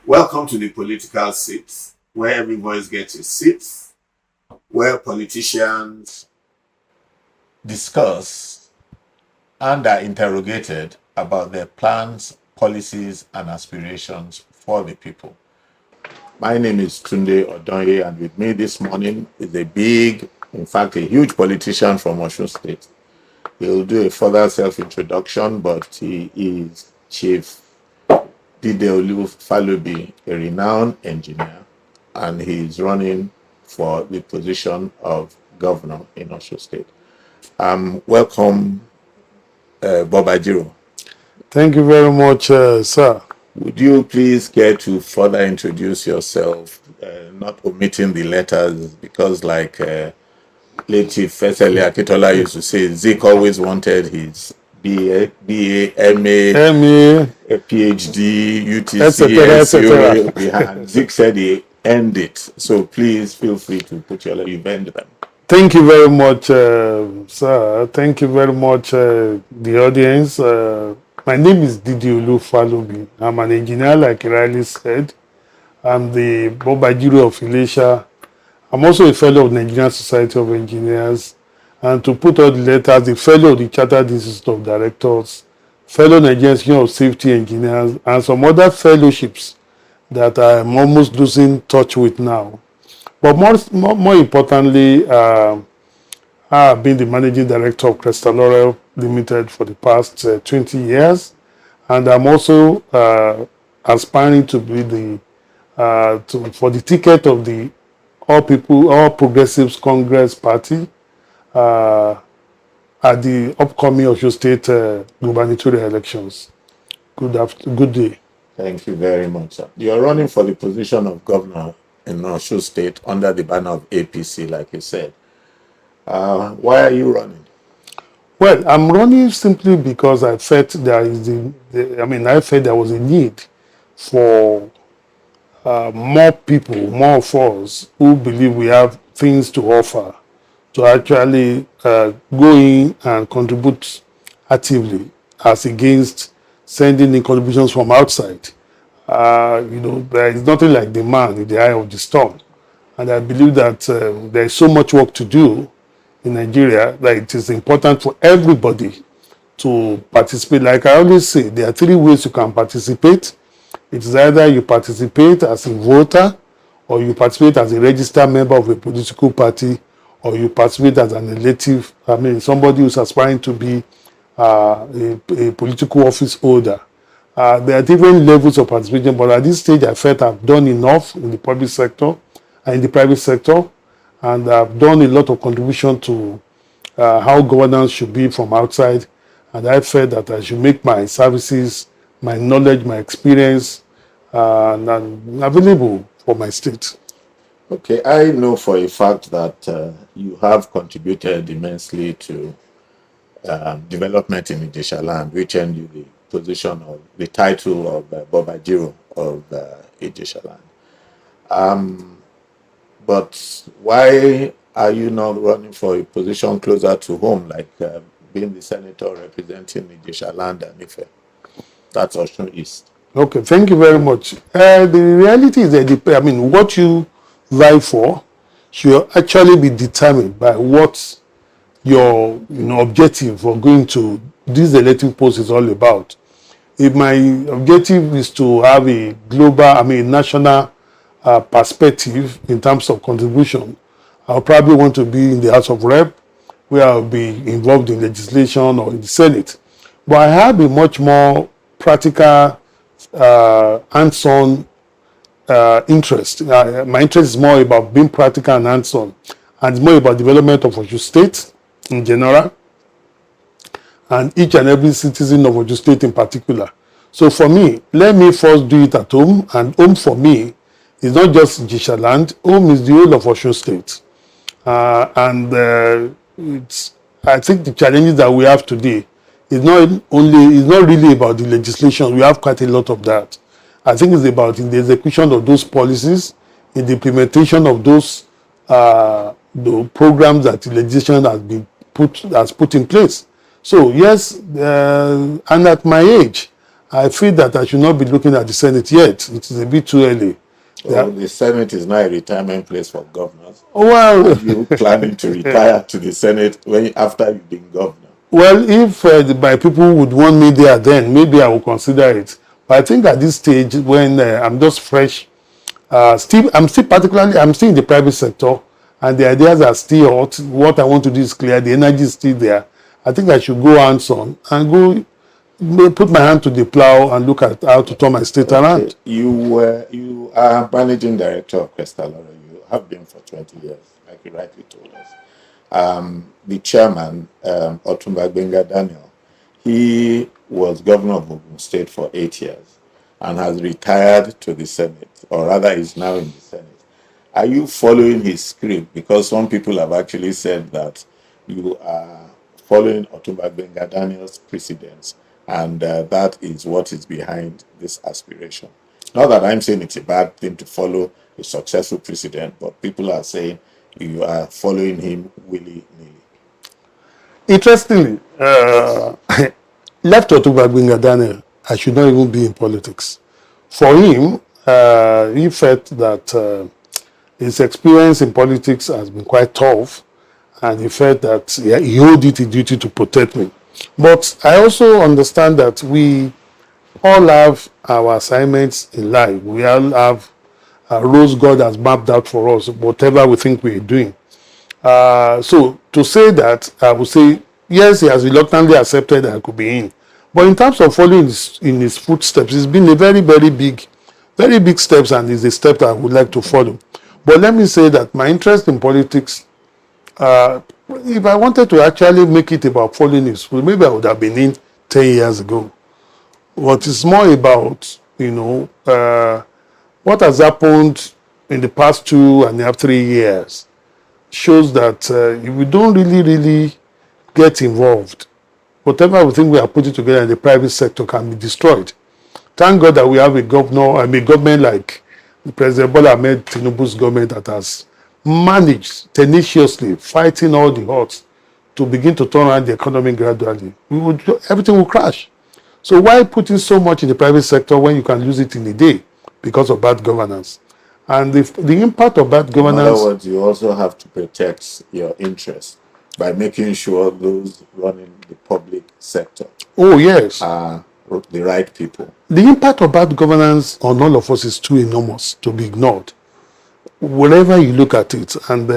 Welcome to the political seat, where every voice gets a seat, where politicians discuss and are interrogated about their plans, policies, and aspirations for the people. My name is Tunde Odanye, and with me this morning is a huge politician from Osun State. He'll do a further self-introduction, but he is Chief Dideolu Falobi, a renowned engineer, and he's running for the position of governor in Osun State. Welcome, Bobajiro. Thank you very much, sir. Would you please care to further introduce yourself, not omitting the letters, because like late Chief Fesele Akitola used to say, Zeke always wanted his BA, MA, a PhD, UTC, and Zeke said he earned it. So please feel free to put you've earned them. Thank you very much, sir. Thank you very much, the audience. My name is Dideolu Falobi. I'm an engineer, like Riley said. I'm the Bobajiro of Ilesha. I'm also a fellow of the Nigerian Society of Engineers. And to put all the letters, the fellow of the Chartered Institute of Directors, fellow Nigerian Institute of Safety Engineers, and some other fellowships that I'm almost losing touch with now. But more importantly, I've been the managing director of Crystal Laurel Limited for the past 20 years, and I'm also aspiring to be for the ticket of the All Progressives Congress Party at the upcoming Osun State gubernatorial elections. Good day. Thank you very much, sir. You are running for the position of governor in Osun State under the banner of APC, like you said. Why are you running? Well, I'm running simply because I felt there was a need for more people, more of us who believe we have things to offer to actually go in and contribute actively as against sending in contributions from outside. There is nothing like the man in the eye of the storm. And I believe that there is so much work to do in Nigeria that it is important for everybody to participate. Like I always say, there are three ways you can participate. It is either you participate as a voter, or you participate as a registered member of a political party, or you participate as an elective, somebody who's aspiring to be a political office holder. There are different levels of participation, but at this stage, I felt I've done enough in the public sector and in the private sector, and I've done a lot of contribution to how governance should be from outside, and I felt that I should make my services, my knowledge, my experience available for my state. Okay, I know for a fact that you have contributed immensely to development in Idesha land, which earned you the title of Bobajiro of Idesha land. But why are you not running for a position closer to home, like being the senator representing Idesha land and Ife? That's Osun East. Okay, thank you very much. The reality is that what you vie for should actually be determined by what your objective for going to this elective post is all about. If my objective is to have a global, national perspective in terms of contribution, I'll probably want to be in the House of Rep, where I'll be involved in legislation, or in the Senate. But I have a much more practical, hands-on interest. My interest is more about being practical and hands-on, and it's more about development of Osun State in general, and each and every citizen of Osun State in particular. So for me, let me first do it at home, and home for me is not just Idesha land. Home is the whole of Osun State, I think the challenges that we have today is not really about the legislation. We have quite a lot of that. I think it's about in the execution of those policies, in the implementation of those the programs that the legislation has put in place. So yes, and at my age, I feel that I should not be looking at the Senate yet. It is a bit too early. So the Senate is not a retirement place for governors. Well, Are you planning to retire to the Senate after you've been governor? well, if my people would want me there, then maybe I will consider it. But I think at this stage, when I'm just fresh, I'm still in the private sector, and the ideas are still hot. What I want to do is clear. The energy is still there. I think I should go hands-on and put my hand to the plow and look at how to turn my state around. You are managing director of Crestalora. You have been for 20 years, like you rightly told us. The chairman, Otumba Daniel, he was governor of Osun State for 8 years and has retired to the Senate, or rather is now in the Senate. Are you following his script? Because some people have actually said that you are following Otumba Daniel's precedents, and that is what is behind this aspiration. Not that I'm saying it's a bad thing to follow a successful precedent, but people are saying you are following him willy-nilly. Interestingly, left Otumba Daniel, I should not even be in politics. For him, he felt that his experience in politics has been quite tough, and he felt that he owed it a duty to protect me. But I also understand that we all have our assignments in life. We all have roles God has mapped out for us, whatever we think we're doing. So to say that, I would say, yes, he has reluctantly accepted that I could be in. But in terms of following in his footsteps, it's been a very, very big steps, and it's a step that I would like to follow. But let me say that my interest in politics, if I wanted to actually make it about following his foot, maybe I would have been in 10 years ago. What is more about, what has happened in the past 2.5, 3 years shows that if we don't really get involved, whatever we think we are putting together in the private sector can be destroyed. Thank God that we have a government like President Bola Ahmed Tinubu's government that has managed tenaciously, fighting all the odds to begin to turn around the economy gradually. Everything will crash. So why putting so much in the private sector when you can lose it in a day because of bad governance? And the impact of bad governance... In other words, you also have to protect your interests by making sure those running the public sector are the right people. The impact of bad governance on all of us is too enormous to be ignored. Wherever you look at it, and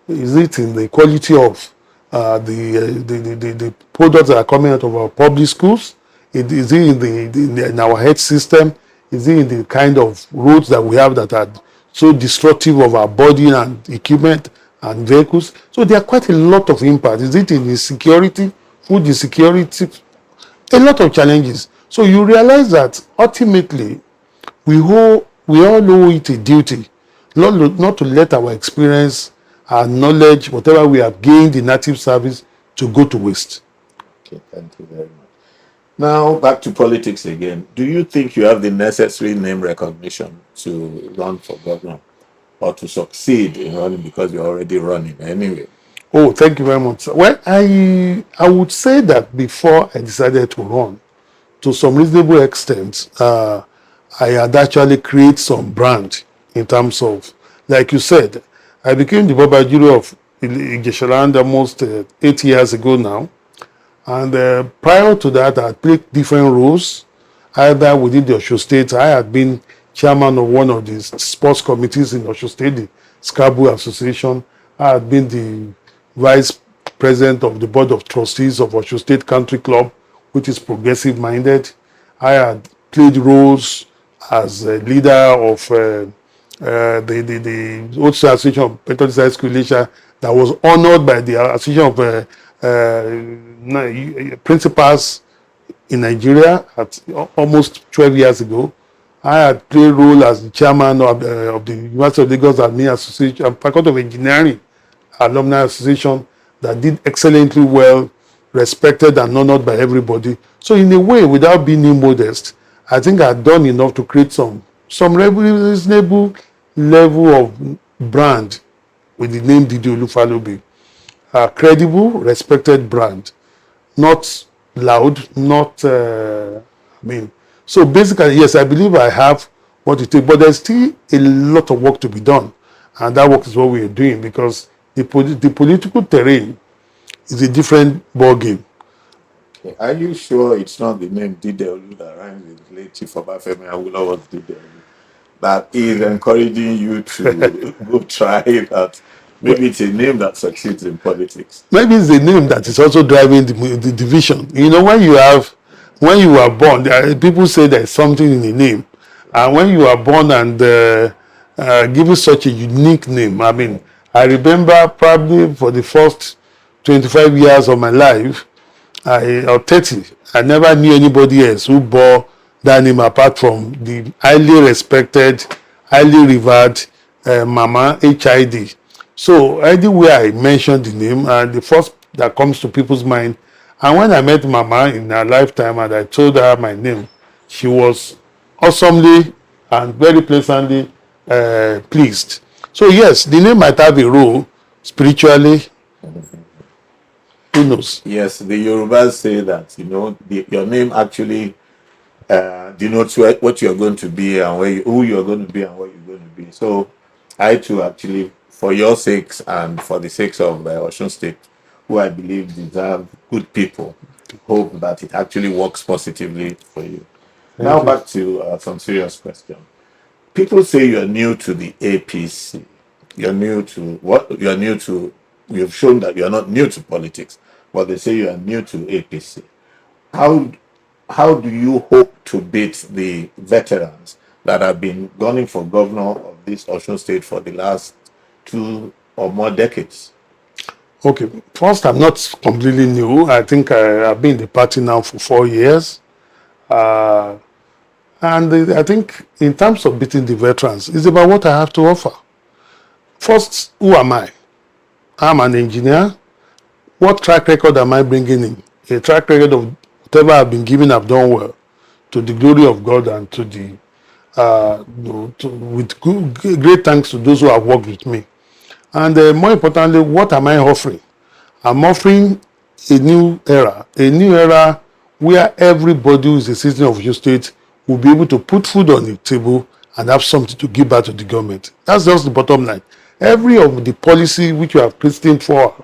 is it in the quality of the products that are coming out of our public schools? Is it in our health system? Is it in the kind of roads that we have that are so destructive of our body and equipment and vehicles? So there are quite a lot of impact. Is it in insecurity, food insecurity? A lot of challenges. So you realize that ultimately we all owe it a duty not to let our experience, our knowledge, whatever we have gained in active service, to go to waste. Okay, thank you very much. Now, back to politics again. Do you think you have the necessary name recognition to run for governor or to succeed in running, because you're already running anyway? Oh, thank you very much. Well, I would say that before I decided to run, to some reasonable extent, I had actually created some brand in terms of, like you said, I became the Babajiro of Igeshaland almost 8 years ago now. And prior to that, I had played different roles. Either within the Osun State, I had been chairman of one of the sports committees in Osun State, the Scrabble Association. I had been the vice president of the board of trustees of Osun State Country Club, which is progressive minded. I had played roles as a leader of the Osun Association of Methodist High School Elisha, that was honored by the Association of Principals in Nigeria at almost 12 years ago. I had played a role as the chairman of the University of Lagos Alumni Association and Faculty of Engineering Alumni Association, that did excellently well, respected and honored by everybody. So in a way, without being immodest, I think I had done enough to create some reasonable level of brand with the name Dideolu Falobi. A credible, respected brand. Not loud, not, So basically, yes, I believe I have what it takes, but there's still a lot of work to be done. And that work is what we are doing, because the political terrain is a different ballgame. Okay. Are you sure it's not the name Dideolu that rhymes with late Chief Obafemi Awolowo's Dideolu that is encouraging you to go try that? Maybe it's a name that succeeds in politics. Maybe it's the name that is also driving the division. You know, when you are born, people say there's something in the name. And when you are born and given such a unique name, I mean, I remember probably for the first 25 years of my life, or 30, I never knew anybody else who bore that name apart from the highly respected, highly revered Mama HID. So anywhere I mention the name, the first that comes to people's mind, and when I met Mama in her lifetime and I told her my name, she was awesomely and very pleasantly pleased. So yes, the name might have a role spiritually. Who knows? Yes, the Yorubas say that, your name actually denotes what you're going to be and who you're going to be and what you're going to be. So I too actually, for your sakes and for the sakes of Osun State, who I believe deserve good people, hope that it actually works positively for you. Now back to some serious question. People say you're new to the APC. You're new to what? You're new to. You've shown that you're not new to politics, but they say you are new to APC. How do you hope to beat the veterans that have been gunning for governor of this Osun State for the last 2 or more decades? Okay, first, I'm not completely new. I think I've been in the party now for 4 years. And I think in terms of beating the veterans, it's about what I have to offer. First, who am I? I'm an engineer. What track record am I bringing in? A track record of whatever I've been given, I've done well, to the glory of God and to the with great thanks to those who have worked with me. And more importantly, what am I offering? I'm offering a new era where everybody who is a citizen of your state will be able to put food on the table and have something to give back to the government. That's just the bottom line. Every of the policy which you have christened for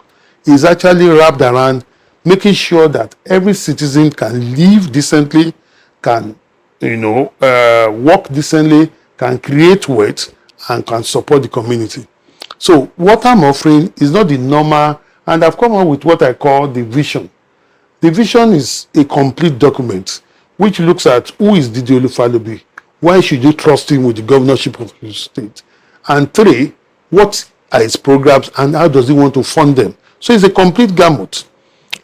is actually wrapped around making sure that every citizen can live decently, can work decently, can create wealth, and can support the community. So what I'm offering is not the normal, and I've come up with what I call the vision. The vision is a complete document which looks at who is Dideolu Falobi, why should you trust him with the governorship of your state, and 3, what are his programs and how does he want to fund them. So it's a complete gamut.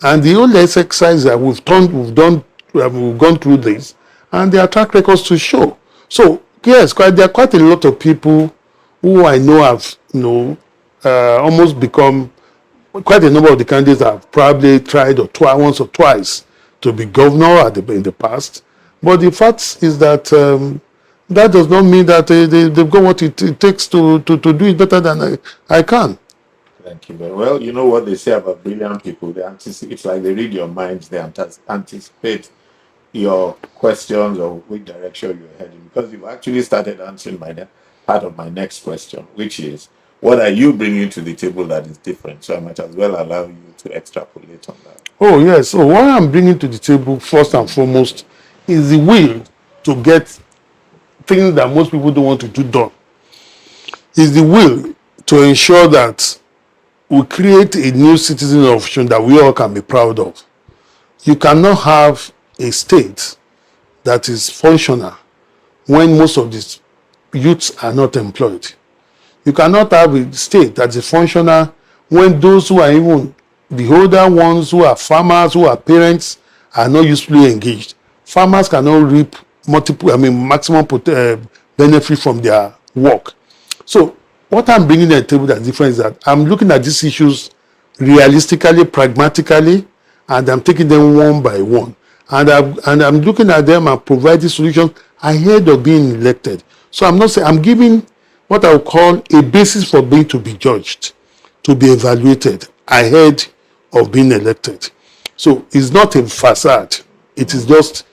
And the whole exercise that we've gone through this, and there are track records to show. So yes, there are quite a lot of people who I know have almost become, quite a number of the candidates have probably tried once or twice to be governor in the past. But the fact is that that does not mean that they've got what it takes to do it better than I can. Thank you very well. You know what they say about brilliant people? It's like they read your minds, they anticipate your questions or which direction you're heading, because you've actually started answering part of my next question, which is, what are you bringing to the table that is different? So I might as well allow you to extrapolate on that. Oh yes. So what I'm bringing to the table first and foremost is the will to get things that most people don't want to do done. Is the will to ensure that we create a new citizen of Osun that we all can be proud of. You cannot have a state that is functional when most of these youths are not employed. You cannot have a state that is functional when those who are even the older ones, who are farmers, who are parents, are not usefully engaged. Farmers cannot reap maximum benefit from their work. So what I'm bringing to the table that's different is that I'm looking at these issues realistically, pragmatically, and I'm taking them one by one. And I'm looking at them and providing solutions ahead of being elected. So I'm not saying, I'm giving what I would call a basis for being to be judged, to be evaluated ahead of being elected. So it's not a facade. It is just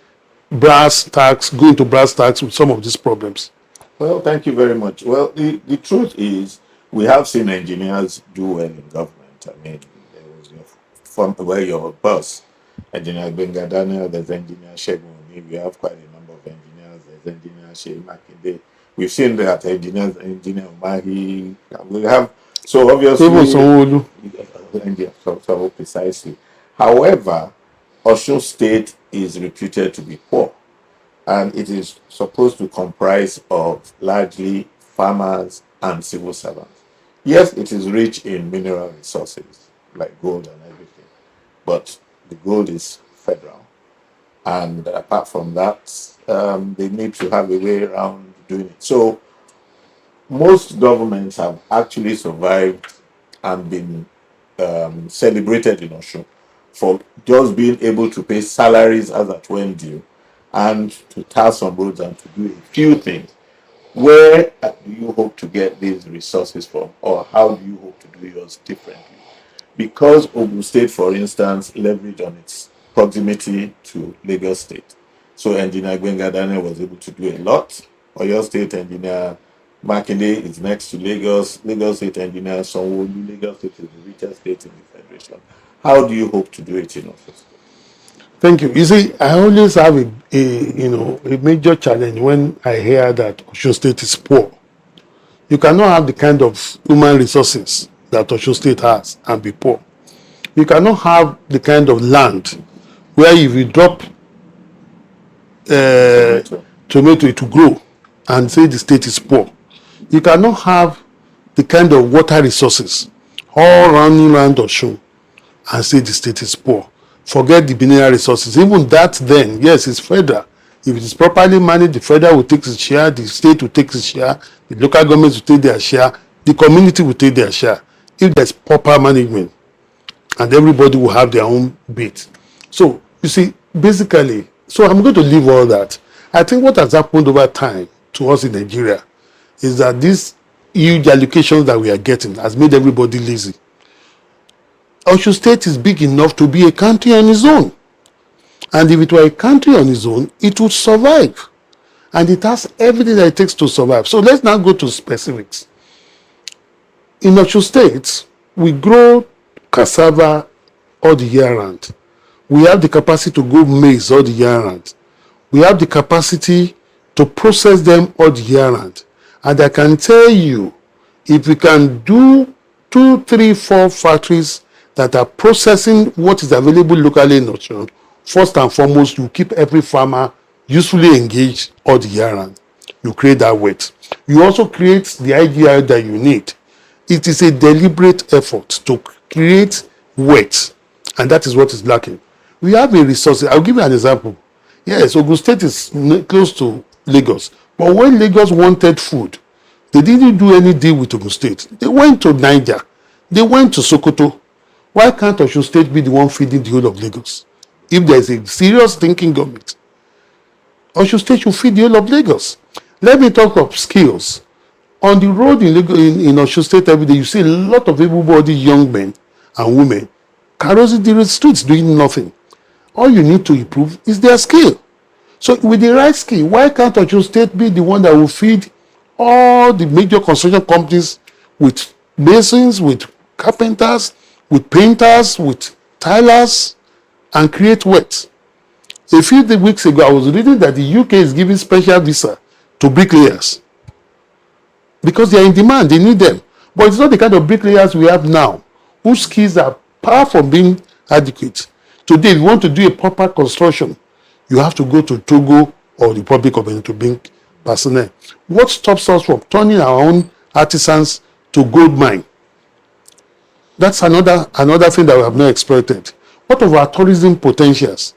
go into brass tacks with some of these problems? Well, thank you very much. Well, the truth is, we have seen engineers do well in government. I mean, there was your boss, Engineer Benga Daniel, there's Engineer Shegun. We have quite a number of engineers. There's Engineer Shea Makinde. We've seen that Engineer Mahi. We have, so obviously, Even Sanwo-Olu. so precisely. However, Osun State is reputed to be poor, and it is supposed to comprise of largely farmers and civil servants. Yes, it is rich in mineral resources like gold and everything, but the gold is federal. And apart from that, they need to have a way around doing it. So most governments have actually survived and been celebrated in Osun for just being able to pay salaries as at when due and to tar some roads and to do a few things. Where do you hope to get these resources from, or how do you hope to do yours differently? Because Osun State, for instance, leveraged on its proximity to Lagos State. So Engineer Benga Daniel was able to do a lot. Oyo State Engineer Makinde is next to Lagos. Lagos State Engineer Sanwo-Olu. Lagos State is the richest state in the federation. How do you hope to do it in Osun State? Thank you. You see, I always have a major challenge when I hear that Osun State is poor. You cannot have the kind of human resources that Osun State has and be poor. You cannot have the kind of land where if you drop tomato, it will grow, and say the state is poor. You cannot have the kind of water resources all running around Osun and say the state is poor. Forget the mineral resources. Even that then, yes, it's federal. If it is properly managed, the federal will take its share, the state will take its share, the local governments will take their share, the community will take their share. If there's proper management, and everybody will have their own bit. So, you see, basically, so I'm going to leave all that. I think what has happened over time to us in Nigeria is that these huge allocations that we are getting has made everybody lazy. Osun State is big enough to be a country on its own. And if it were a country on its own, it would survive. And it has everything that it takes to survive. So let's now go to specifics. In Osun State, we grow cassava all the year round. We have the capacity to grow maize all the year round. We have the capacity to process them all the year round. And I can tell you, if we can do 2, 3, 4 factories that are processing what is available locally in Osun, first and foremost, you keep every farmer usefully engaged all the year round. You create that weight. You also create the IGI that you need. It is a deliberate effort to create weight, and that is what is lacking. We have a resource. I'll give you an example. Yes, Osun State is close to Lagos, but when Lagos wanted food, they didn't do any deal with Osun State. They went to Niger. They went to Sokoto. Why can't Osun State be the one feeding the whole of Lagos? If there is a serious thinking government, Osun State should feed the whole of Lagos. Let me talk of skills. On the road in Osun State every day, you see a lot of able-bodied young men and women carousing the streets doing nothing. All you need to improve is their skill. So with the right skill, why can't Osun State be the one that will feed all the major construction companies with masons, with carpenters, with painters, with tilers, and create work? A few weeks ago, I was reading that the UK is giving special visa to bricklayers because they are in demand, they need them. But it's not the kind of bricklayers we have now, whose skills are far from being adequate. Today, if you want to do a proper construction, you have to go to Togo or the Republic of Benin to bring personnel. What stops us from turning our own artisans to gold mine? That's another thing that we have not exploited. What of our tourism potentials?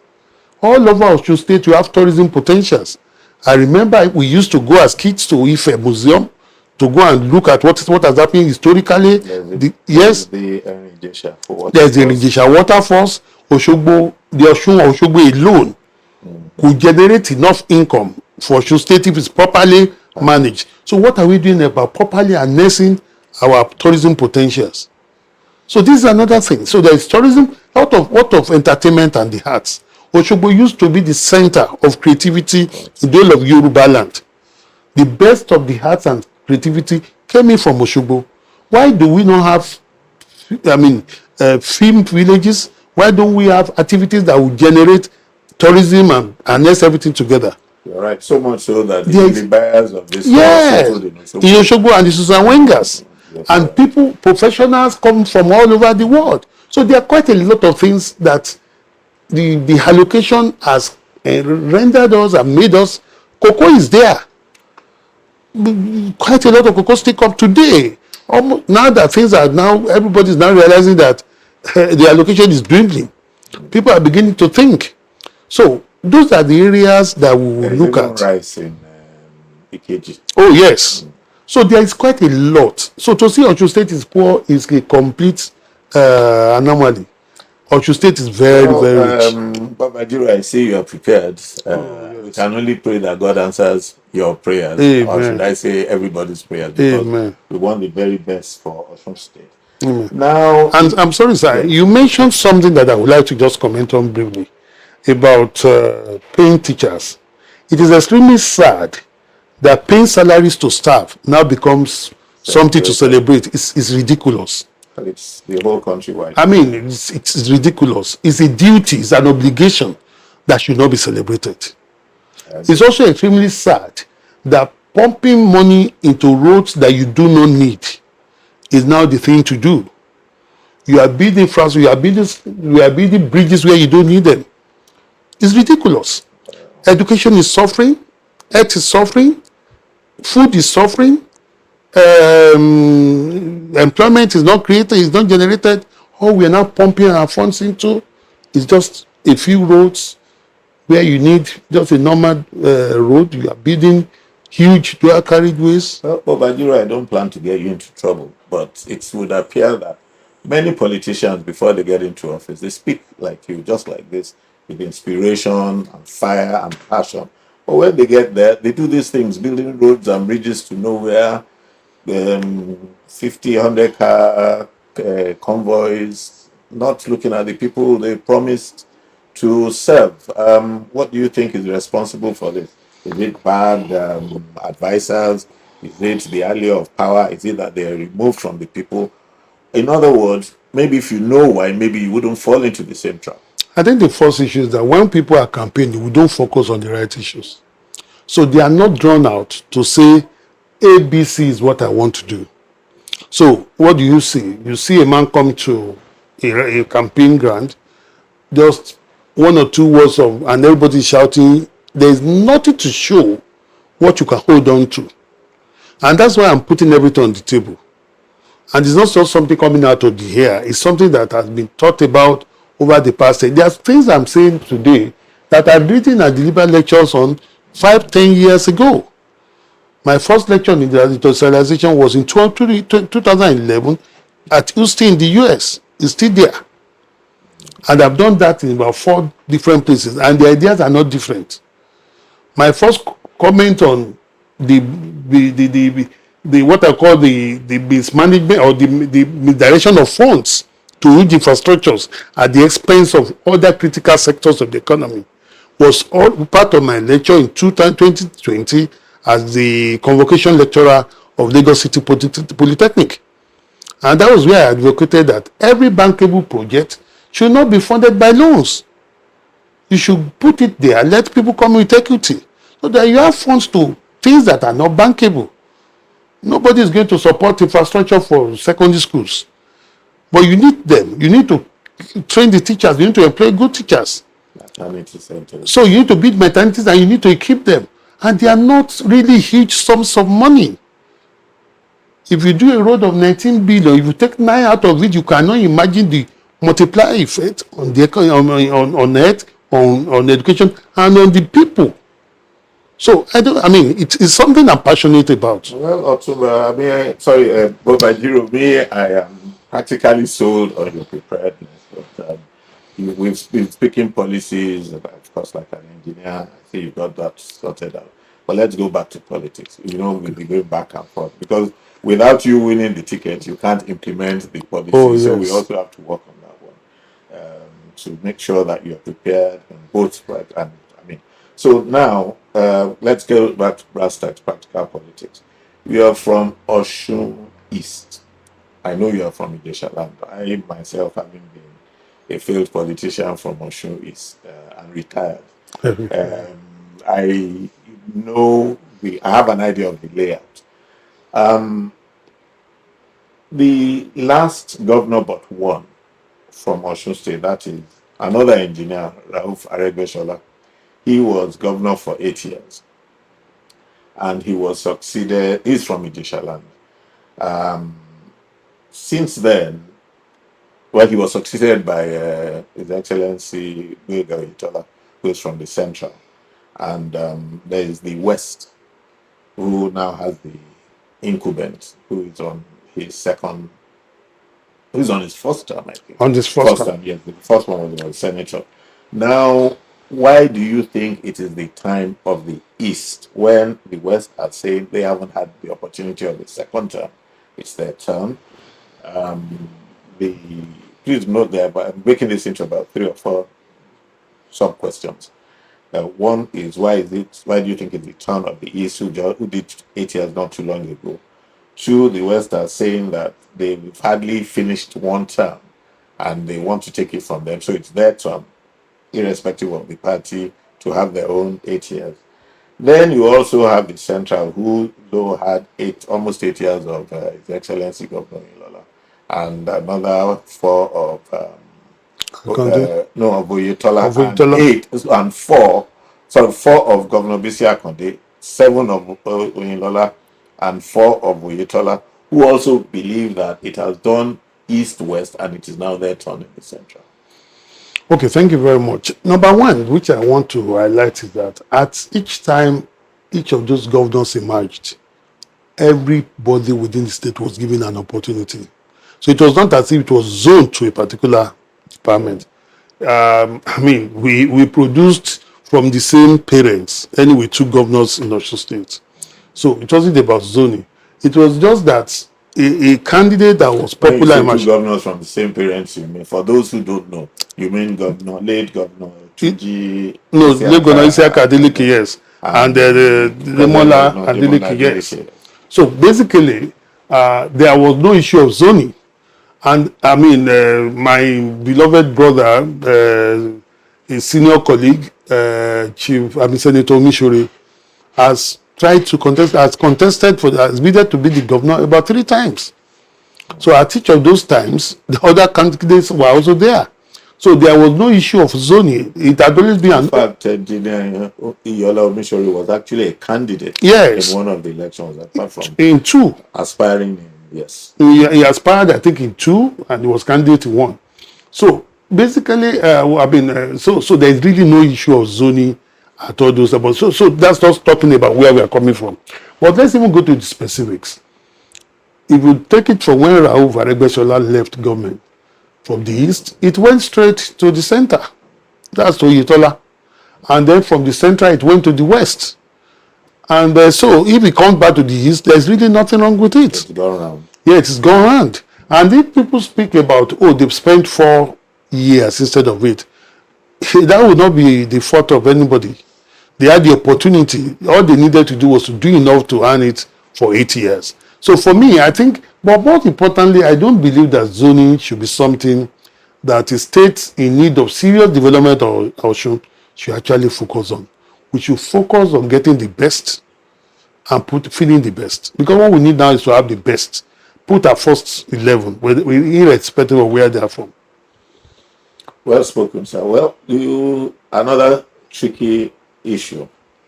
All over Osun State, you have tourism potentials. I remember we used to go as kids to Ife Museum to go and look at what has happened historically. There's the Irisha waterfalls. The Oshogbo alone could generate enough income for Osun State if it's properly managed. So what are we doing about properly harnessing our tourism potentials? So this is another thing. So there is tourism, what of entertainment and the arts? Oshogbo used to be the center of creativity in the whole of Yoruba land. The best of the arts and creativity came in from Oshogbo. Why do we not have, filmed villages? Why don't we have activities that will generate tourism and nest everything together? You're right. So much so that the buyers of this settled in Oshogbo and the Susan Wengers. Yes, and people, professionals come from all over the world. So there are quite a lot of things that the allocation has rendered us and made us. Cocoa is there. Quite a lot of cocoa still come today. Almost, now that things are now, everybody is now realizing that the allocation is dwindling. People are beginning to think. So those are the areas that we will look at. Rice in Ikeji. Oh yes. So there is quite a lot. So to see Osun State is poor is a complete anomaly. Osun State is very rich. Baba Jiro, I see you are prepared. We can only pray that God answers your prayers. Amen. Or should I say everybody's prayers? Because Amen. We want the very best for Osun State. Amen. Now, and I'm sorry, sir, you mentioned something that I would like to just comment on briefly about paying teachers. It is extremely sad that paying salaries to staff now becomes something to celebrate. It's ridiculous. It's the whole country wide. I mean, it's ridiculous. It's a duty, it's an obligation that should not be celebrated. It's also extremely sad that pumping money into roads that you do not need is now the thing to do. You are building you are building bridges where you don't need them. It's ridiculous. Education is suffering, health is suffering, food is suffering, employment is not created, is not generated. All we are now pumping our funds into is just a few roads where you need just a normal road. You are building huge dual carriageways. Well, Bajiro, I don't plan to get you into trouble, but it would appear that many politicians, before they get into office, they speak like you, just like this, with inspiration and fire and passion. But when they get there, they do these things, building roads and bridges to nowhere, 50, 100 car convoys, not looking at the people they promised to serve. What do you think is responsible for this? Is it bad advisors? Is it the allure of power? Is it that they are removed from the people? In other words, maybe if you know why, maybe you wouldn't fall into the same trap. I think the first issue is that when people are campaigning, we don't focus on the right issues. So they are not drawn out to say, ABC is what I want to do. So what do you see? You see a man come to a campaign ground, just one or two words of, and everybody shouting. There is nothing to show what you can hold on to. And that's why I'm putting everything on the table. And it's not just something coming out of the air. It's something that has been thought about over the past. There are things I'm saying today that I've written and delivered lectures on 5-10 years ago. My first lecture on industrialization was in 2011 at Houston in the US. It's still there. And I've done that in about 4 different places. And the ideas are not different. My first comment on the what I call the mismanagement or the misdirection of funds to huge infrastructures at the expense of other critical sectors of the economy was all part of my lecture in 2020 as the convocation lecturer of Lagos City Polytechnic. And that was where I advocated that every bankable project should not be funded by loans. You should put it there, let people come with equity, so that you have funds to things that are not bankable. Nobody is going to support infrastructure for secondary schools. But you need them. You need to train the teachers. You need to employ good teachers. Maternity centers. So you need to build maternities and you need to equip them. And they are not really huge sums of money. If you do a road of 19 billion, if you take 9 out of it, you cannot imagine the multiplier effect on the on health, on education, and on the people. So it's something I'm passionate about. Well, Otumba, Boba Jiro, I am practically sold on your preparedness. But, we've been speaking policies, of course, like an engineer. I think you got that sorted out. But let's go back to politics. We'll be going back and forth because without you winning the ticket, you can't implement the policy. Oh, yes. So we also have to work on that one. to make sure that you're prepared in both, right? And I mean, so now let's go back to brass tacks, practical politics. You are from Osun East. I know you are from Ideshaland. I myself, having been a failed politician from Osun East and retired, I know I have an idea of the layout. The last governor but one from Osun State, that is another engineer, Rauf Aregbesola. He was governor for 8 years, and he was succeeded. He's from Ideshaland. Since then, well, he was succeeded by His Excellency Dideolu, who is from the central, and there is the west, who now has the incumbent, who is on his second, who's on his first term, I think. On this first term. Yes, the first one was senator. Now, why do you think it is the time of the East when the West are saying they haven't had the opportunity of the second term? It's their turn. Please note there, but I'm breaking this into about 3 or 4 sub questions. One is why do you think it's the turn of the East who did 8 years not too long ago? 2, the West are saying that they've hardly finished one term and they want to take it from them. So it's their turn, irrespective of the party, to have their own 8 years. Then you also have the central, who though had almost 8 years of His Excellency Governor Ilola, and another 4 of of Oyetola, and 8 and 4. So 4 of Governor Bisi Akande, 7 of Oyetola, and 4 of Oyetola, who also believe that it has done east-west and it is now their turn in the central. Okay, thank you very much. Number one, which I want to highlight, is that at each time each of those governors emerged, everybody within the state was given an opportunity. So it was not as if it was zoned to a particular department. We produced from the same parents, anyway, 2 governors in Osun State. So it wasn't about zoning. It was just that a candidate that was popular. When you say 2 governors from the same parents, you mean, for those who don't know, you mean late Governor Tuji? No, late Governor Isiaka Adeleke, yes. And Remola Adeleke, yes. So basically, there was no issue of zoning. And my beloved brother, a senior colleague, Senator Mishori, has tried to contested has bidded to be the governor about 3 times. So at each of those times, the other candidates were also there. So there was no issue of zoning. It had always been. In fact, Dideolu Mishori was actually a candidate, yes, in one of the elections, apart from in 2 aspiring. Yes, he aspired, I think, in 2, and he was candidate in 1. So basically, so there is really no issue of zoning at all those about. So that's just talking about where we are coming from. But let's even go to the specifics. If you take it from when Rauf Aregbesola left government from the east, it went straight to the center. That's to Oyetola. And then from the center, it went to the west. And so if it comes back to the east, there's really nothing wrong with it. It's gone around. Yeah, it's gone around. And if people speak about, they've spent 4 years instead of 8, that would not be the fault of anybody. They had the opportunity. All they needed to do was to do enough to earn it for 8 years. So for me, I think, but more importantly, I don't believe that zoning should be something that a state in need of serious development or should actually focus on. We should focus on getting the best and feeling the best. Because what we need now is to have the best. Put our first 11, irrespective of where they are from. Well spoken, sir. Well, another tricky issue,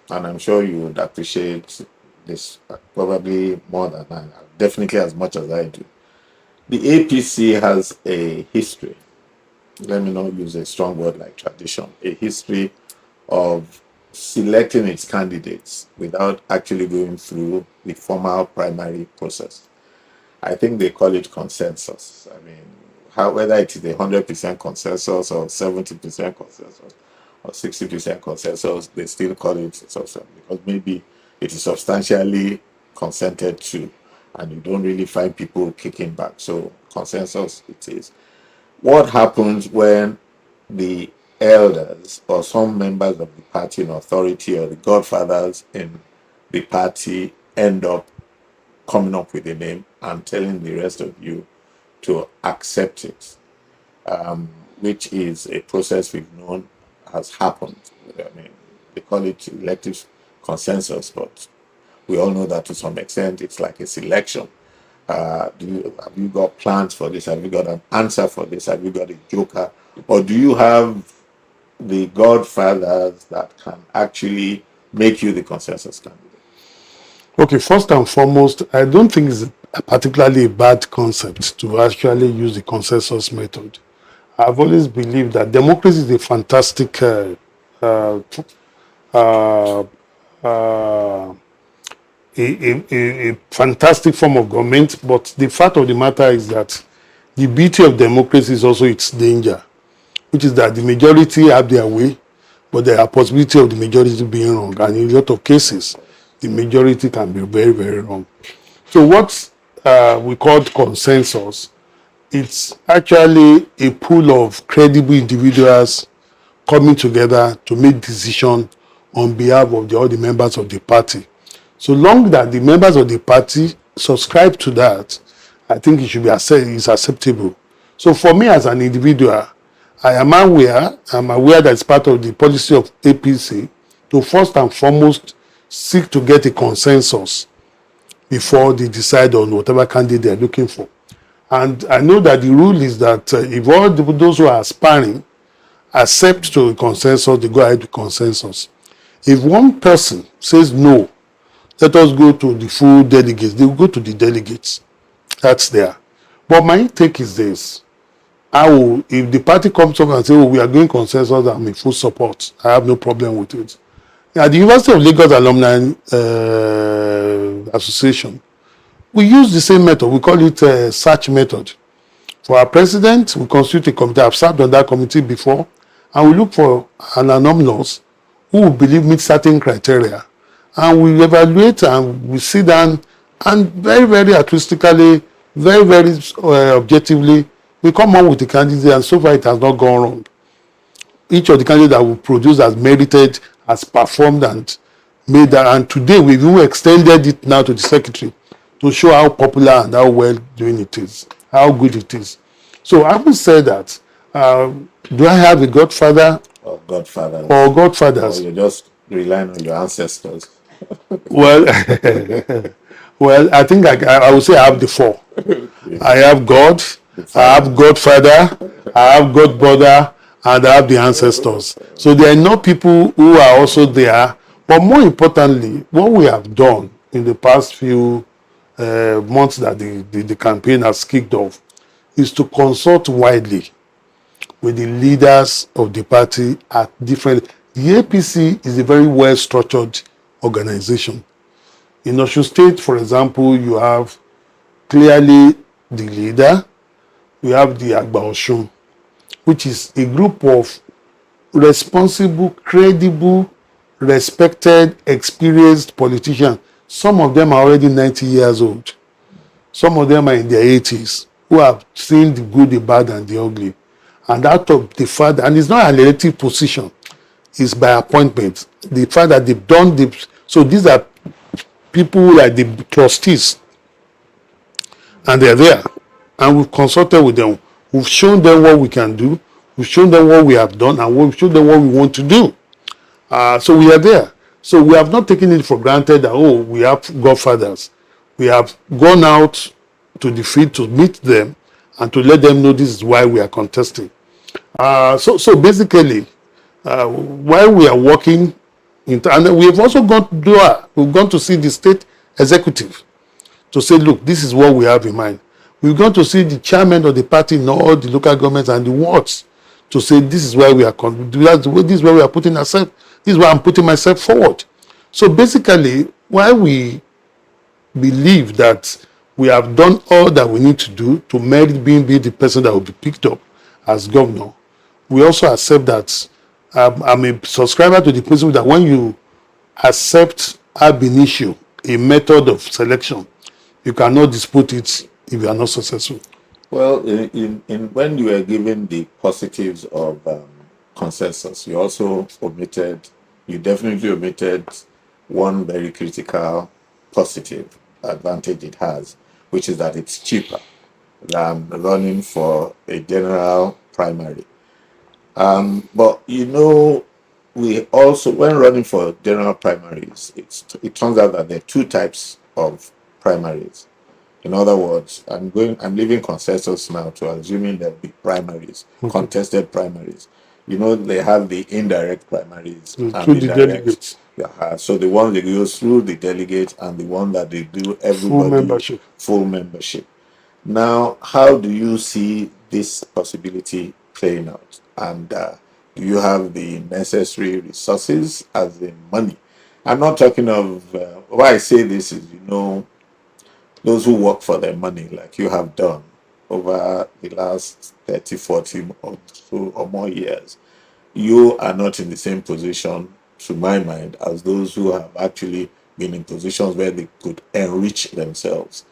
and I'm sure you would appreciate this probably more than I, definitely as much as I do. The APC has a history, let me not use a strong word like tradition, a history of selecting its candidates without actually going through the formal primary process. I think they call it consensus. I mean, whether it is 100% consensus or 70% consensus or 60% consensus, they still call it consensus because maybe it is substantially consented to and you don't really find people kicking back. So consensus it is. What happens when the elders or some members of the party in authority or the godfathers in the party end up coming up with a name and telling the rest of you to accept it, which is a process we've known has happened. I mean, they call it elective consensus, but we all know that to some extent it's like a selection. Have you got plans for this? Have you got an answer for this? Have you got a joker? Or do you have the godfathers that can actually make you the consensus candidate? Okay, first and foremost, I don't think it's a particularly bad concept to actually use the consensus method. I've always believed that democracy is a fantastic a fantastic form of government, but the fact of the matter is that the beauty of democracy is also its danger, which is that the majority have their way, but there are possibility of the majority being wrong, and in a lot of cases, the majority can be very, very wrong. So what we call consensus, it's actually a pool of credible individuals coming together to make decisions on behalf of all the members of the party. So long that the members of the party subscribe to that, I think it should be it's acceptable. So for me as an individual, I'm aware that it's part of the policy of APC to first and foremost seek to get a consensus before they decide on whatever candidate they're looking for. And I know that the rule is that if all those who are aspiring accept to a consensus, they go ahead with consensus. If one person says no, let us go to the full delegates, they will go to the delegates. That's there. But my take is this. If the party comes up and says, oh, we are going consensus, I'm in full support, I have no problem with it. At the University of Lagos Alumni Association, we use the same method. We call it a search method. For our president, we constitute a committee. I've served on that committee before, and we look for an anonymous who we believe meets certain criteria. And we evaluate and we sit down and very, very artistically, very, very objectively, we come up with the candidate, and so far it has not gone wrong. Each of the candidates that we produce has merited, has performed and made that. And today we've even extended it now to the secretary to show how popular and how well doing it is, how good it is. So I would say that, do I have a godfather? Or godfathers. Or godfathers. Or you're just relying on your ancestors. Well, well, I think I would say I have the four. Yeah. I have God, I have Godfather, I have Godbrother, and I have the ancestors. So there are enough people who are also there. But more importantly, what we have done in the past few months that the campaign has kicked off is to consult widely with the leaders of the party at different. The APC is a very well-structured organization. In Osun State, for example, you have clearly the leader, we have the Agba Osun, which is a group of responsible, credible, respected, experienced politicians. Some of them are already 90 years old. Some of them are in their 80s, who have seen the good, the bad, and the ugly. And out of the fact, and it's not an elective position, it's by appointment. The fact that they've done so these are people like the trustees, and they're there. And we've consulted with them. We've shown them what we can do. We've shown them what we have done, and we've shown them what we want to do. So we are there. So we have not taken it for granted that, oh, we have godfathers. We have gone out to the field to meet them and to let them know this is why we are contesting. So basically, while we are working, and we have also we've gone to see the state executive to say, look, this is what we have in mind. We've gone to see the chairman of the party in all the local governments and the wards to say, this is where we are, this is where we are putting ourselves, this is where I'm putting myself forward. So basically, while we believe that we have done all that we need to do to merit being the person that will be picked up as governor, we also accept that I'm a subscriber to the principle that when you accept ab initio, a method of selection, you cannot dispute it if you are not successful. Well, when you were given the positives of consensus. You also you definitely omitted one very critical positive advantage it has, which is that it's cheaper than running for a general primary. But we also, when running for general primaries, it turns out that there are two types of primaries. In other words, I'm leaving consensus now to assuming there'll be primaries, Okay. contested primaries. They have the indirect primaries and Through the the direct. delegates, So the one that goes through the delegates and the one that they do full everybody membership. full membership. Now, how do you see this possibility playing out? And do you have the necessary resources, as in money? I'm not talking of, why I say this is, those who work for their money, like you have done over the last 30, 40 or so or more years. You are not in the same position, to my mind, as those who have actually been in positions where they could enrich themselves.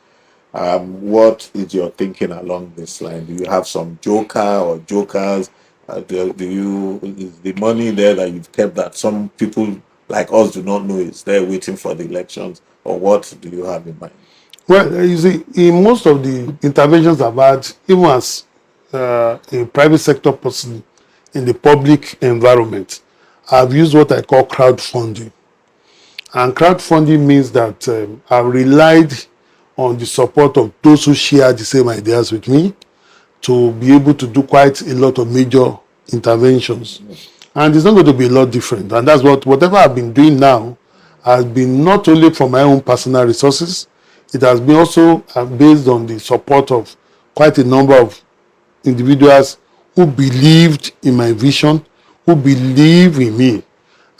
What is your thinking along this line? Do you have some joker or jokers? Is the money there that you've kept that some people like us do not know is there waiting for the elections? Or what do you have in mind? Well, you see, in most of the interventions I've had, even as a private sector person in the public environment, I've used what I call crowdfunding. And crowdfunding means that I've relied on the support of those who share the same ideas with me to be able to do quite a lot of major interventions. And it's not going to be a lot different. And that's whatever I've been doing now has been not only from my own personal resources, it has been also based on the support of quite a number of individuals who believed in my vision, who believe in me,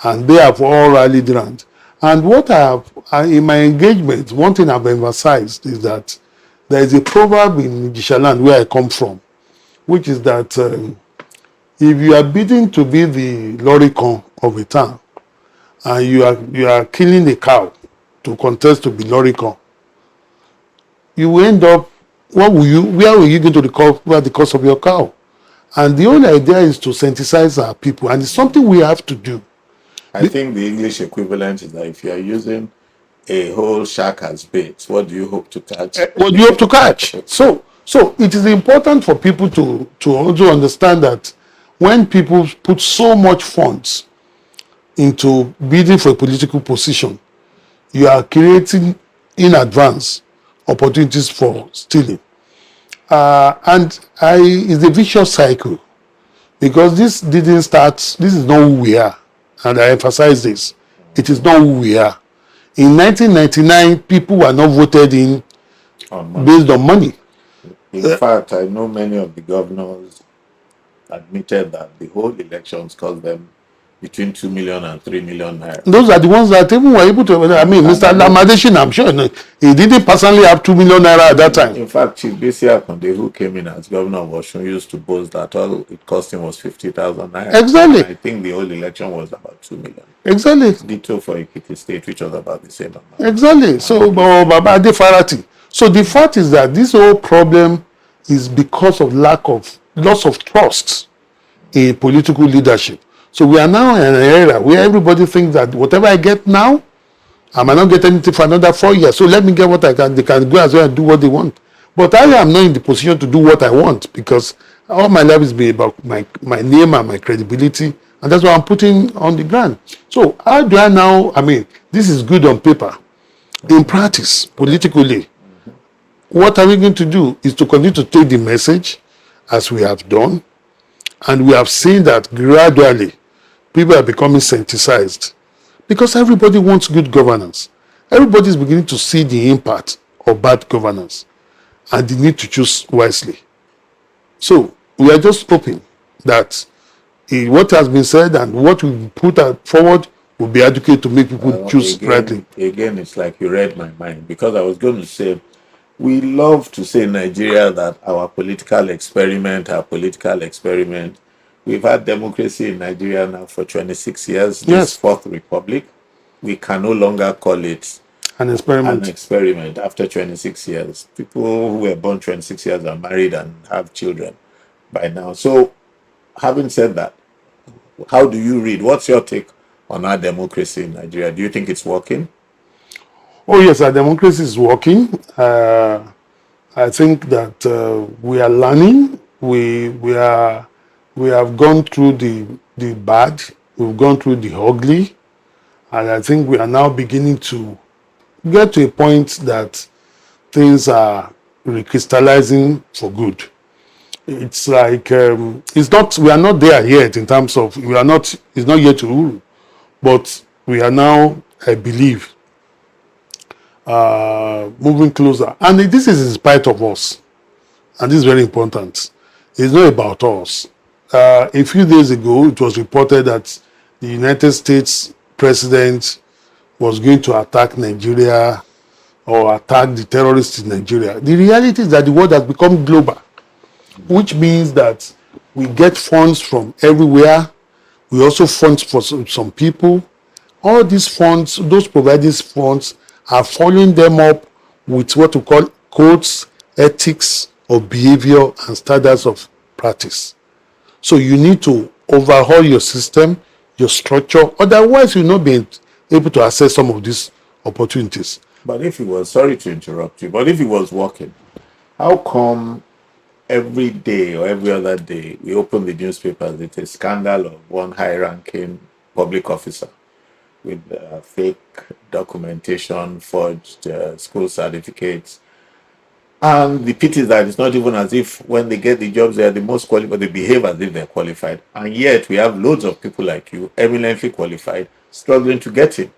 and they have all rallied around. And what in my engagement, one thing I've emphasized is that there is a proverb in Ijishaland where I come from, which is that if you are bidding to be the loricon of a town, and you are killing a cow to contest to be loricon, you will end up, where will you going to recover the cost of your cow? And the only idea is to sensitize our people, and it's something we have to do. I think the English equivalent is that if you are using a whole shark as bait, what do you hope to catch? What you have to catch. So it is important for people to also understand that when people put so much funds into bidding for a political position, you are creating in advance opportunities for stealing. And it's a vicious cycle, because this didn't start, this is not who we are. And I emphasize this. It is not who we are. In 1999, people were not voted in based on money. In fact, I know many of the governors admitted that the whole elections cost them between 2 million and 3 million naira. Those are the ones that even were able to, I mean, Mr. Lamadeshin, I'm sure he didn't personally have 2 million naira at that time. In fact, Chief Bisi Akonde, who came in as governor of Osun, used to boast that all it cost him was 50,000 naira. Exactly. I think the whole election was about 2 million. Exactly. Ditto for Ekiti State, which was about the same amount. Exactly. So, Baba Adefarati. So the fact is that this whole problem is because of loss of trust in political leadership. So we are now in an era where everybody thinks that whatever I get now, I might not get anything for another 4 years. So let me get what I can. They can go as well and do what they want. But I am not in the position to do what I want, because all my life is been about my name and my credibility. And that's what I'm putting on the ground. So how do I now, I mean, this is good on paper. In practice, politically, what are we going to do is to continue to take the message as we have done. And we have seen that gradually people are becoming sensitized, because everybody wants good governance. Everybody is beginning to see the impact of bad governance, and the need to choose wisely. So we are just hoping that what has been said and what we put forward will be adequate to make people choose rightly. Again, it's like you read my mind, because I was going to say, we love to say in Nigeria that our political experiment. We've had democracy in Nigeria now for 26 years, this fourth republic. We can no longer call it an experiment after 26 years. People who were born 26 years are married and have children by now. So, having said that, How do you read? What's your take on our democracy in Nigeria? Do you think it's working? Oh yes, our democracy is working. I think that we are learning. We have gone through the bad. We've gone through the ugly, and I think we are now beginning to get to a point that things are recrystallizing for good. It's like it's not. We are not there yet in terms of we are not. It's not yet to rule, but we are now, I believe, moving closer. And this is in spite of us. And this is very important. It's not about us. A few days ago, it was reported that the United States president was going to attack Nigeria or attack the terrorists in Nigeria. The reality is that the world has become global, which means that we get funds from everywhere. We also fund for some people. All these funds, those providing funds, are following them up with what we call codes, ethics of behavior, and standards of practice. So you need to overhaul your system, your structure, otherwise you'll not be able to access some of these opportunities. But if it was, sorry to interrupt you, but if it was working, how come every day or every other day we open the newspapers with a scandal of one high-ranking public officer with fake documentation, forged school certificates? And the pity is that it's not even as if when they get the jobs, they are the most qualified, they behave as if they're qualified. And yet we have loads of people like you, eminently qualified, struggling to get in.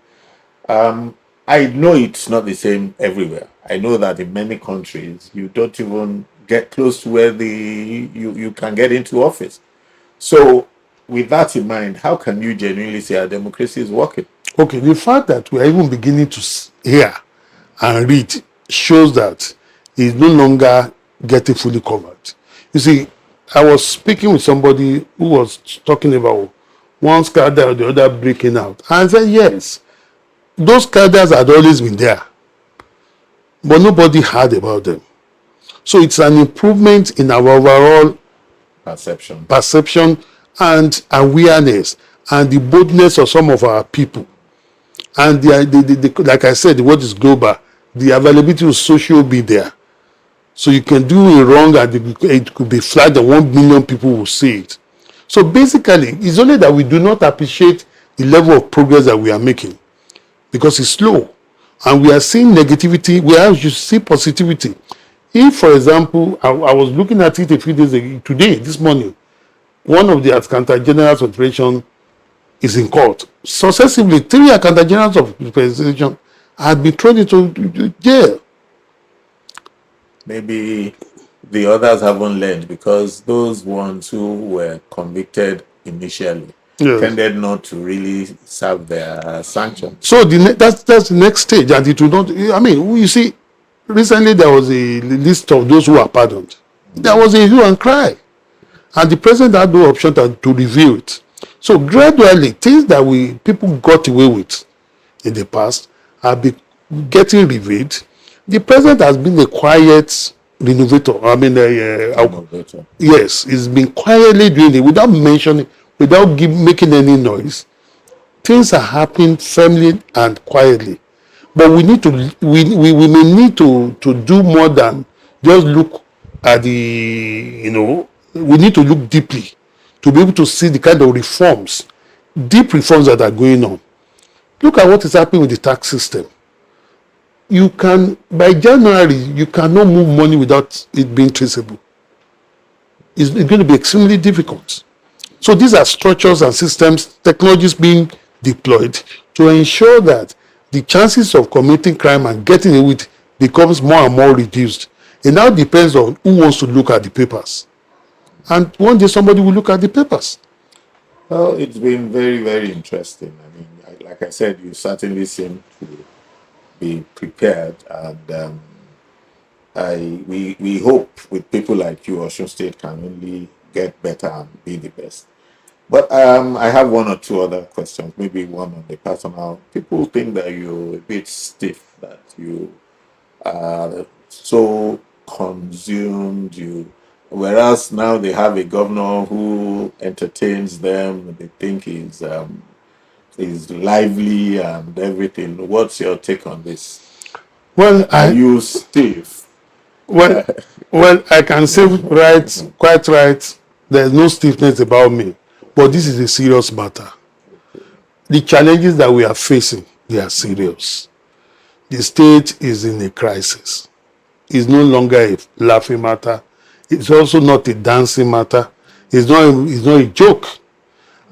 I know it's not the same everywhere. I know that in many countries, you don't even get close to where you can get into office. So with that in mind, how can you genuinely say our democracy is working? Okay, the fact that we are even beginning to hear and read shows that it's no longer getting fully covered. You see, I was speaking with somebody who was talking about one scandal or the other breaking out. And I said, yes, those scandals had always been there, but nobody heard about them. So it's an improvement in our overall perception and awareness and the boldness of some of our people. And like I said, the word is global. The availability of social be there. So you can do a wrong and it could be flagged and 1 million people will see it. So basically, it's only that we do not appreciate the level of progress that we are making because it's slow. And we are seeing negativity, whereas you see positivity. If, for example, I was looking at it a few days ago, today, this morning, one of the Accountant General's of Federation is in court. Successively, 3 Accountant Generals of Federation had been thrown into jail. Maybe the others haven't learned because those ones who were convicted initially tended not to really serve their sanction. So that's the next stage, and it will not. I mean, you see, recently there was a list of those who are pardoned. There was a hue and cry, and the president had no option to review it. So gradually, things that people got away with in the past are getting reviewed. The president has been a quiet renovator. I mean, yes, he's been quietly doing it without mentioning, without making any noise. Things are happening firmly and quietly, but we need to we may need to do more than just look at we need to look deeply to be able to see the kind of deep reforms that are going on. Look at what is happening with the tax system. By January, you cannot move money without it being traceable. It's going to be extremely difficult. So these are structures and systems, technologies being deployed to ensure that the chances of committing crime and getting away with it becomes more and more reduced. It now depends on who wants to look at the papers. And one day somebody will look at the papers. Well, it's been very, very interesting. I mean, like I said, you certainly seem to be prepared, and we hope with people like you, Osun State can only get better and be the best. But I have 1 or 2 other questions, maybe one on the personal. People think that you're a bit stiff, that you are so consumed, Whereas now they have a governor who entertains them, they think is lively and everything. What's your take on this? Well, Are you stiff? well, I can say quite right. There's no stiffness about me, but this is a serious matter. The challenges that we are facing, they are serious. The state is in a crisis. It's no longer a laughing matter. It's also not a dancing matter. It's not a joke.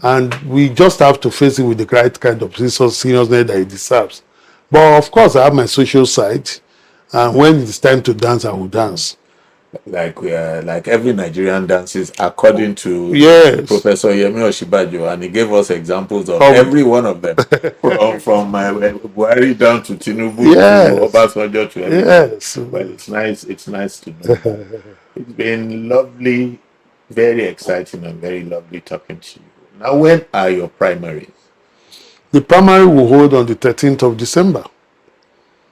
And we just have to face it with the right kind of seriousness that it deserves. But of course, I have my social side. And when it's time to dance, I will dance. Like every Nigerian dances according to Yes. Professor Yemi Oshibajo, and he gave us examples of every one of them, from Buhari down to Tinubu to Obasanjo to everyone. Yes. Well, it's nice to know that. It's been lovely, very exciting, and very lovely talking to you. Now, when are your primaries? The primary will hold on the 13th of December.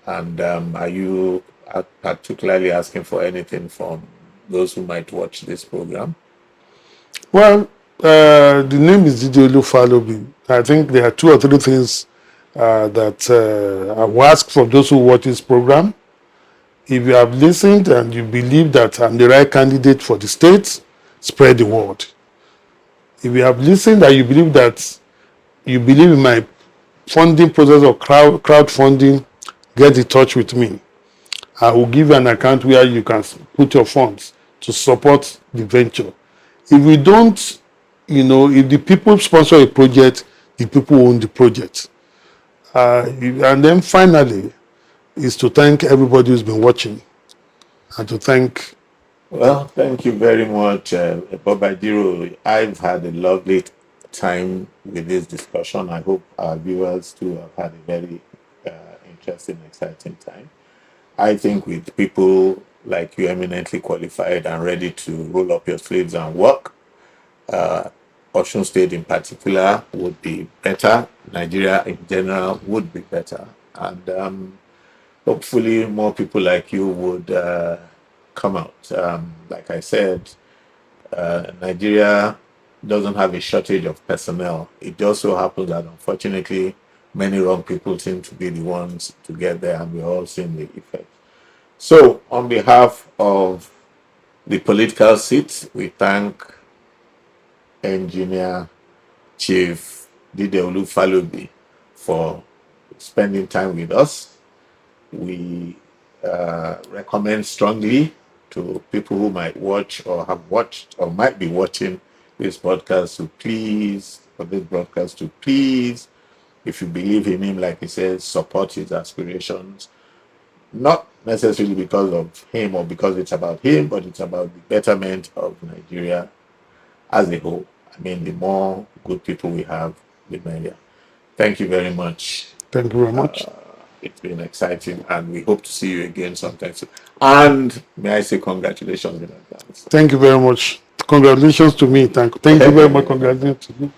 And are you particularly asking for anything from those who might watch this program? Well, the name is Dideolu Falobi. I think there are 2 or 3 things that I will ask for those who watch this program. If you have listened and you believe that I'm the right candidate for the state, spread the word. If you have listened and you believe in my funding process of crowdfunding, get in touch with me. I will give you an account where you can put your funds to support the venture. If we don't, if the people sponsor a project, the people own the project. And then finally, is to thank everybody who's been watching and to thank. Well, thank you very much, Diideolu. I've had a lovely time with this discussion. I hope our viewers too have had a very interesting, exciting time. I think with people like you, eminently qualified and ready to roll up your sleeves and work, Osun State in particular would be better. Nigeria in general would be better. And hopefully more people like you would come out. Like I said, Nigeria doesn't have a shortage of personnel. It just so happens that unfortunately, many wrong people seem to be the ones to get there, and we're all seeing the effect. So, on behalf of the political seat, we thank Engineer Chief Dideolu Falobi for spending time with us. We recommend strongly to people who might watch or have watched or might be watching this broadcast to please, if you believe in him, like he says, support his aspirations. Not necessarily because of him or because it's about him, but it's about the betterment of Nigeria as a whole. I mean, the more good people we have, the better. Thank you very much. Thank you very much. It's been exciting, and we hope to see you again sometime soon. And may I say congratulations in advance. Thank you very much. Congratulations to me. Thank you very much. Congratulations to you.